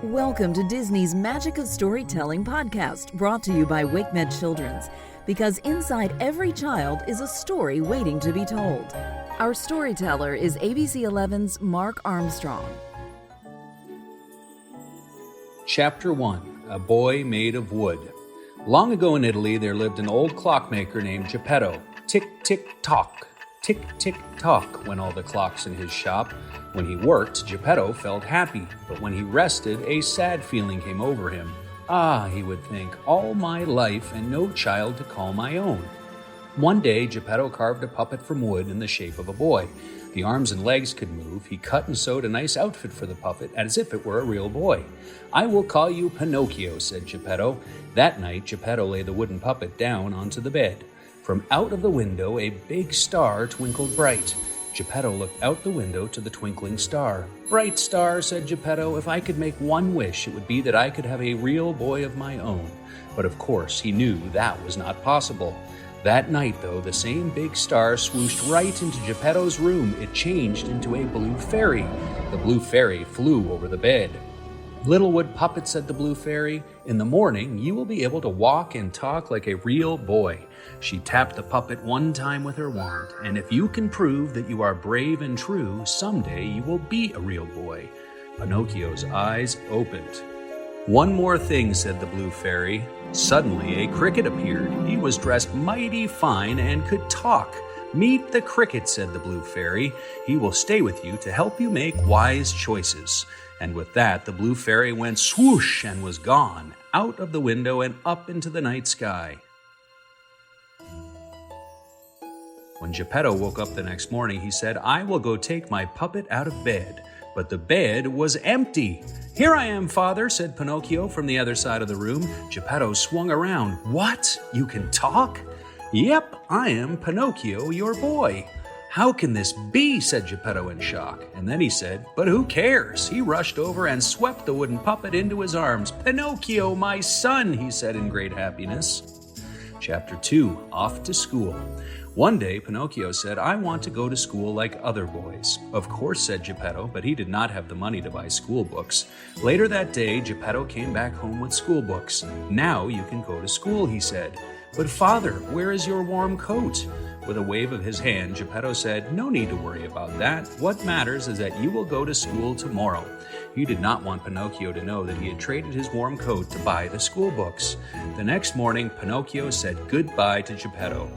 Welcome to Disney's Magic of Storytelling podcast, brought to you by WakeMed Children's, because inside every child is a story waiting to be told. Our storyteller is ABC 11's Mark Armstrong. Chapter 1, A Boy Made of Wood. Long ago in Italy, there lived an old clockmaker named Geppetto. Tick-tick-tock, tick-tick-tock went all the clocks in his shop. When he worked, Geppetto felt happy, but when he rested, a sad feeling came over him. Ah, he would think, all my life and no child to call my own. One day, Geppetto carved a puppet from wood in the shape of a boy. The arms and legs could move. He cut and sewed a nice outfit for the puppet, as if it were a real boy. "I will call you Pinocchio," said Geppetto. That night, Geppetto lay the wooden puppet down onto the bed. From out of the window, a big star twinkled bright. Geppetto looked out the window to the twinkling star. "Bright star," said Geppetto, "if I could make one wish, it would be that I could have a real boy of my own." But of course, he knew that was not possible. That night, though, the same big star swooshed right into Geppetto's room. It changed into a blue fairy. The blue fairy flew over the bed. "Little wood puppet," said the blue fairy, "in the morning you will be able to walk and talk like a real boy." She tapped the puppet one time with her wand, "And if you can prove that you are brave and true, someday you will be a real boy." Pinocchio's eyes opened. "One more thing," said the blue fairy. Suddenly a cricket appeared. He was dressed mighty fine and could talk. "Meet the cricket," said the blue fairy. "He will stay with you to help you make wise choices." And with that, the blue fairy went swoosh and was gone, out of the window and up into the night sky. When Geppetto woke up the next morning, he said, "I will go take my puppet out of bed." But the bed was empty. "Here I am, father," said Pinocchio from the other side of the room. Geppetto swung around. "What? You can talk?" "Yep, I am Pinocchio, your boy." "How can this be?" said Geppetto in shock. And then he said, "But who cares?" He rushed over and swept the wooden puppet into his arms. "Pinocchio, my son," he said in great happiness. Chapter 2, Off to School. One day, Pinocchio said, "I want to go to school like other boys." "Of course," said Geppetto, but he did not have the money to buy school books. Later that day, Geppetto came back home with school books. "Now you can go to school," he said. "But father, where is your warm coat?" With a wave of his hand, Geppetto said, "No need to worry about that. What matters is that you will go to school tomorrow." He did not want Pinocchio to know that he had traded his warm coat to buy the school books. The next morning, Pinocchio said goodbye to Geppetto.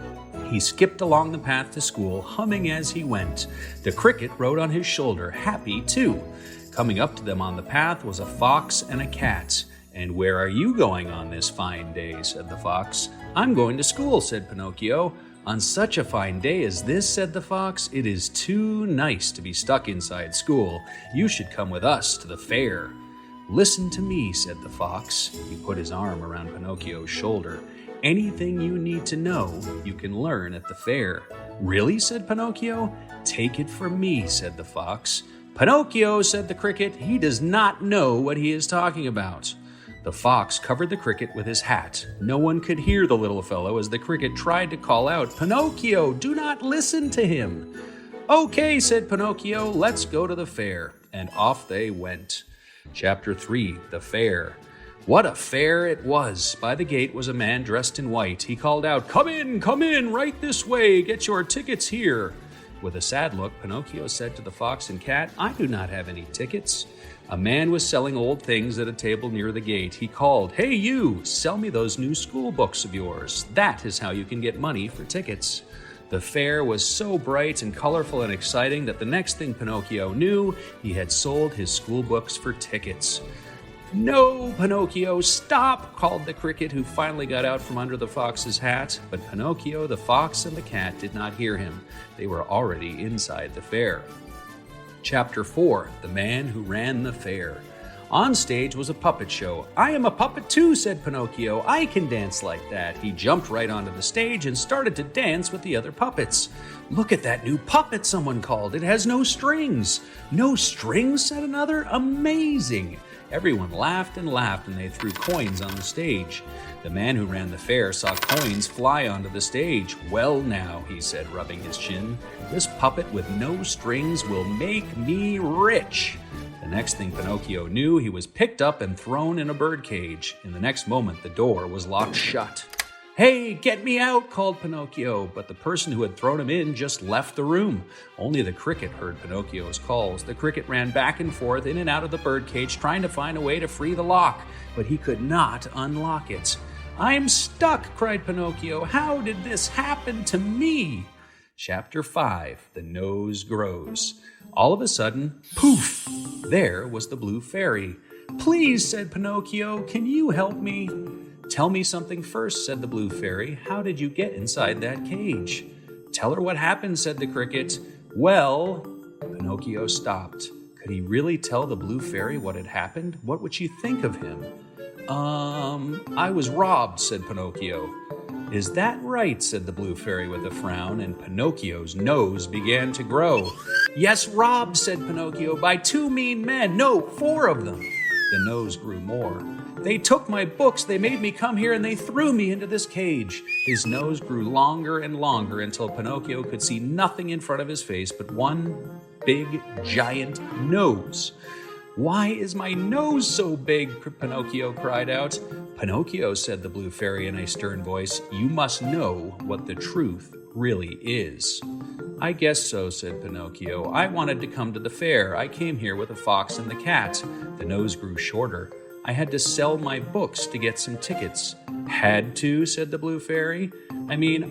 He skipped along the path to school, humming as he went. The cricket rode on his shoulder, happy too. Coming up to them on the path was a fox and a cat. "And where are you going on this fine day?" said the fox. "I'm going to school," said Pinocchio. "On such a fine day as this," said the fox, "it is too nice to be stuck inside school. You should come with us to the fair." "Listen to me," said the fox. He put his arm around Pinocchio's shoulder. "Anything you need to know, you can learn at the fair." "Really?" said Pinocchio. "Take it from me," said the fox. "Pinocchio," said the cricket, "he does not know what he is talking about." The fox covered the cricket with his hat. No one could hear the little fellow as the cricket tried to call out, "Pinocchio, do not listen to him." "Okay," said Pinocchio, "let's go to the fair." And off they went. Chapter 3, The Fair. What a fair it was! By the gate was a man dressed in white. He called out, come in, right this way, get your tickets here." With a sad look, Pinocchio said to the fox and cat, "I do not have any tickets." A man was selling old things at a table near the gate. He called, "Hey you, sell me those new school books of yours. That is how you can get money for tickets." The fair was so bright and colorful and exciting that the next thing Pinocchio knew, he had sold his school books for tickets. "No, Pinocchio, stop!" called the cricket, who finally got out from under the fox's hat. But Pinocchio, the fox, and the cat did not hear him. They were already inside the fair. Chapter 4, The Man Who Ran the Fair. On stage was a puppet show. "I am a puppet too," said Pinocchio. "I can dance like that." He jumped right onto the stage and started to dance with the other puppets. "Look at that new puppet," someone called. "It has no strings." "No strings?" said another. "Amazing." Everyone laughed and laughed, and they threw coins on the stage. The man who ran the fair saw coins fly onto the stage. "Well now," he said, rubbing his chin, "this puppet with no strings will make me rich." The The next thing Pinocchio knew, he was picked up and thrown in a birdcage. In the next moment, the door was locked shut. "Hey, get me out," called Pinocchio, but the person who had thrown him in just left the room. Only the cricket heard Pinocchio's calls. The cricket ran back and forth in and out of the birdcage, trying to find a way to free the lock, but he could not unlock it. "I'm stuck," cried Pinocchio. "How did this happen to me?" Chapter 5, The Nose Grows. All of a sudden, poof, there was the blue fairy. "Please," said Pinocchio, "can you help me?" "Tell me something first," said the blue fairy. "How did you get inside that cage?" "Tell her what happened," said the cricket. "Well," Pinocchio stopped. Could he really tell the blue fairy what had happened? What would she think of him? I was robbed," said Pinocchio. "Is that right?" said the blue fairy with a frown, and Pinocchio's nose began to grow. "Yes, robbed," said Pinocchio, "by 2 mean men. No, 4 of them." The nose grew more. "They took my books, they made me come here, and they threw me into this cage." His nose grew longer and longer until Pinocchio could see nothing in front of his face but one big, giant nose. "Why is my nose so big?" Pinocchio cried out. "Pinocchio," said the blue fairy in a stern voice, "you must know what the truth really is." "I guess so," said Pinocchio. "I wanted to come to the fair. I came here with a fox and the cat." The nose grew shorter. "I had to sell my books to get some tickets." "Had to?" said the blue fairy.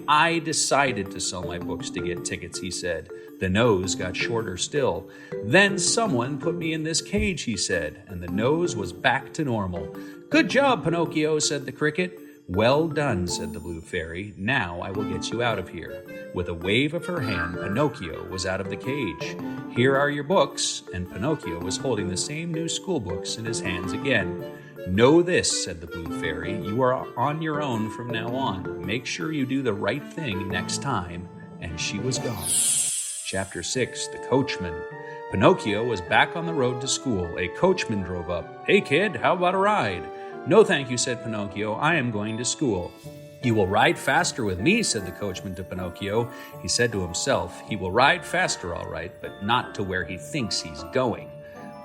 I decided to sell my books to get tickets," he said. The nose got shorter still. "Then someone put me in this cage," he said, and the nose was back to normal. "Good job, Pinocchio," said the cricket. "Well done," said the blue fairy. "Now I will get you out of here." With a wave of her hand, Pinocchio was out of the cage. "Here are your books," and Pinocchio was holding the same new school books in his hands again. "Know this," said the blue fairy, "you are on your own from now on. Make sure you do the right thing next time." And she was gone. Chapter 6, The Coachman. Pinocchio was back on the road to school. A coachman drove up. "Hey kid, how about a ride?" "No thank you," said Pinocchio. "I am going to school." "You will ride faster with me," said the coachman to Pinocchio. He said to himself, "He will ride faster all right, but not to where he thinks he's going."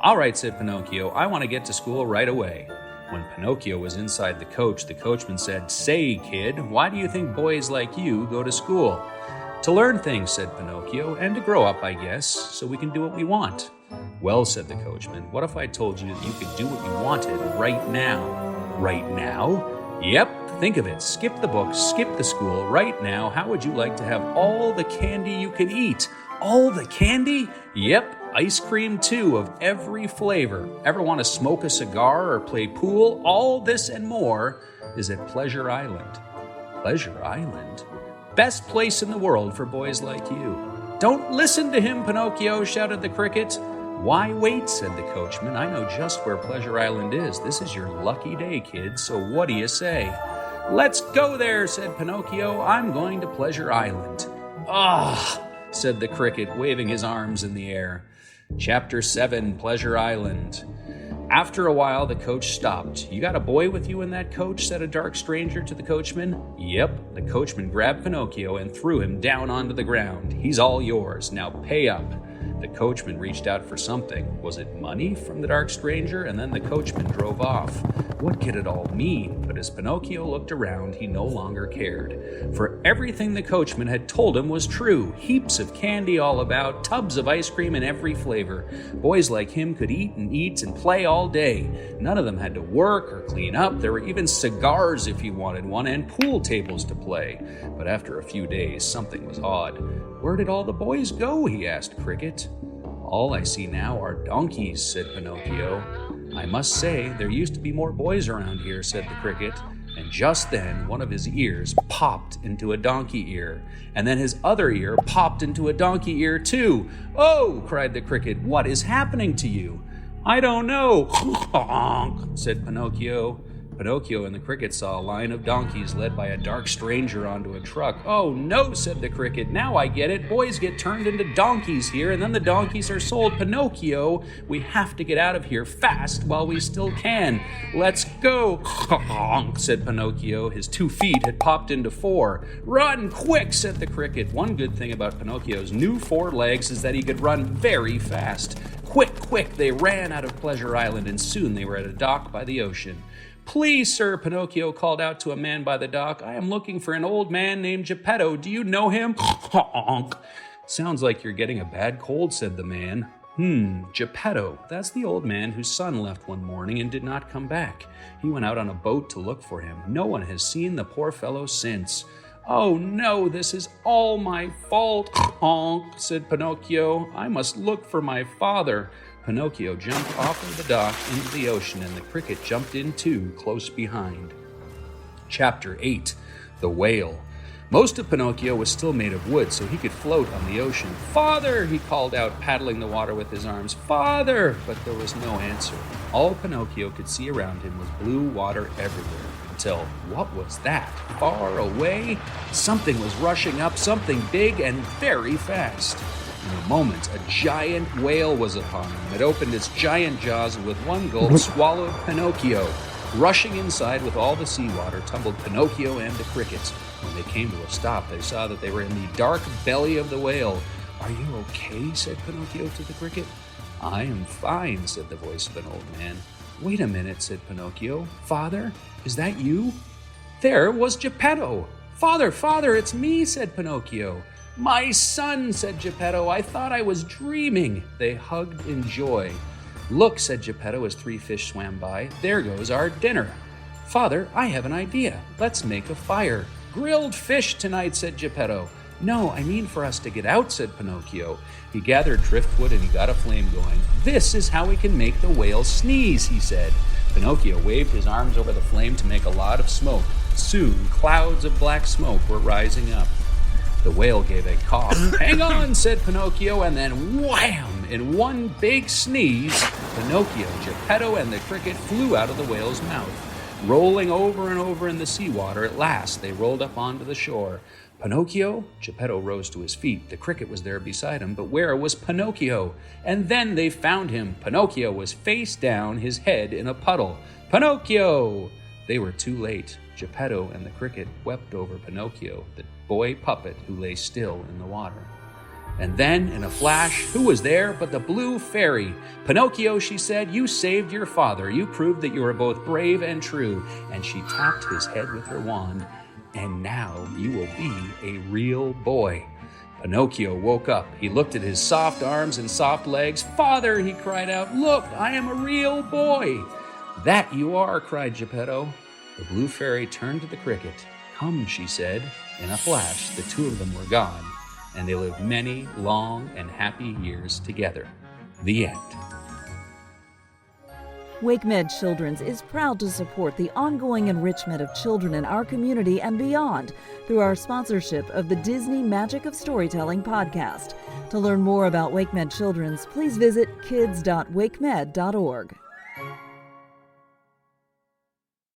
"All right," said Pinocchio. "I want to get to school right away." When Pinocchio was inside the coachman said, "Say, kid, why do you think boys like you go to school?" "To learn things," said Pinocchio, "and to grow up, I guess, so we can do what we want." "Well," said the coachman, "what if I told you that you could do what you wanted right now?" "Right now?" "Yep, think of it. Skip the books, skip the school. Right now, how would you like to have all the candy you can eat?" "All the candy?" "Yep, ice cream too, of every flavor. Ever want to smoke a cigar or play pool? All this and more is at Pleasure Island." "Pleasure Island?" "Best place in the world for boys like you." "Don't listen to him, Pinocchio," shouted the cricket. "Why wait?" said the coachman. "I know just where Pleasure Island is. This is your lucky day, kid, so what do you say?" "Let's go there," said Pinocchio. "I'm going to Pleasure Island." "Ah," said the cricket, waving his arms in the air. Chapter 7, Pleasure Island. After a while, the coach stopped. "You got a boy with you in that coach?" said a dark stranger to the coachman. "Yep." The coachman grabbed Pinocchio and threw him down onto the ground. "He's all yours. Now pay up." The coachman reached out for something. Was it money from the dark stranger? And then the coachman drove off. What could it all mean? But as Pinocchio looked around, he no longer cared. For everything the coachman had told him was true. Heaps of candy all about, tubs of ice cream in every flavor. Boys like him could eat and play all day. None of them had to work or clean up. There were even cigars if you wanted one, and pool tables to play. But after a few days, something was odd. "Where did all the boys go?" he asked Cricket. "All I see now are donkeys," said Pinocchio. "I must say, there used to be more boys around here," said the cricket. And just then, one of his ears popped into a donkey ear. And then his other ear popped into a donkey ear too. "Oh!" cried the cricket. "What is happening to you?" "I don't know," said Pinocchio. Pinocchio and the Cricket saw a line of donkeys led by a dark stranger onto a truck. "Oh no," said the Cricket, "now I get it. Boys get turned into donkeys here, and then the donkeys are sold. Pinocchio, we have to get out of here fast while we still can. Let's go," said Pinocchio. His 2 feet had popped into 4. "Run, quick," said the Cricket. One good thing about Pinocchio's new 4 legs is that he could run very fast. Quick, quick, they ran out of Pleasure Island, and soon they were at a dock by the ocean. "Please, sir," Pinocchio called out to a man by the dock, "I am looking for an old man named Geppetto. Do you know him?" "Sounds like you're getting a bad cold," said the man. Geppetto, that's the old man whose son left one morning and did not come back. He went out on a boat to look for him. No one has seen the poor fellow since." "Oh no, this is all my fault," said Pinocchio. "I must look for my father." Pinocchio jumped off of the dock into the ocean, and the Cricket jumped in too, close behind. Chapter 8. The Whale. Most of Pinocchio was still made of wood, so he could float on the ocean. "Father!" he called out, paddling the water with his arms. "Father!" But there was no answer. All Pinocchio could see around him was blue water everywhere. Until, what was that? Far away? Something was rushing up, something big and very fast. In a moment, a giant whale was upon him. It opened its giant jaws and with one gulp swallowed Pinocchio. Rushing inside with all the seawater tumbled Pinocchio and the Cricket. When they came to a stop, they saw that they were in the dark belly of the whale. "Are you okay?" said Pinocchio to the Cricket. "I am fine," said the voice of an old man. "Wait a minute," said Pinocchio. "Father, is that you?" There was Geppetto. "Father, father, it's me," said Pinocchio. "My son," said Geppetto. "I thought I was dreaming." They hugged in joy. "Look," said Geppetto as 3 fish swam by. "There goes our dinner." "Father, I have an idea. Let's make a fire." "Grilled fish tonight," said Geppetto. "No, I mean for us to get out," said Pinocchio. He gathered driftwood and he got a flame going. "This is how we can make the whale sneeze," he said. Pinocchio waved his arms over the flame to make a lot of smoke. Soon, clouds of black smoke were rising up. The whale gave a cough. "Hang on," said Pinocchio, and then wham! In one big sneeze, Pinocchio, Geppetto, and the Cricket flew out of the whale's mouth. Rolling over and over in the seawater, at last they rolled up onto the shore. "Pinocchio?" Geppetto rose to his feet. The Cricket was there beside him, but where was Pinocchio? And then they found him. Pinocchio was face down, his head in a puddle. "Pinocchio!" They were too late. Geppetto and the Cricket wept over Pinocchio, the boy puppet who lay still in the water. And then, in a flash, who was there but the Blue Fairy? "Pinocchio," she said, "you saved your father. You proved that you are both brave and true." And she tapped his head with her wand. "And now you will be a real boy." Pinocchio woke up. He looked at his soft arms and soft legs. "Father," he cried out, "look, I am a real boy." "That you are," cried Geppetto. The Blue Fairy turned to the Cricket. "Come," she said. In a flash, the 2 of them were gone, and they lived many long and happy years together. The end. WakeMed Children's is proud to support the ongoing enrichment of children in our community and beyond through our sponsorship of the Disney Magic of Storytelling podcast. To learn more about WakeMed Children's, please visit kids.wakemed.org.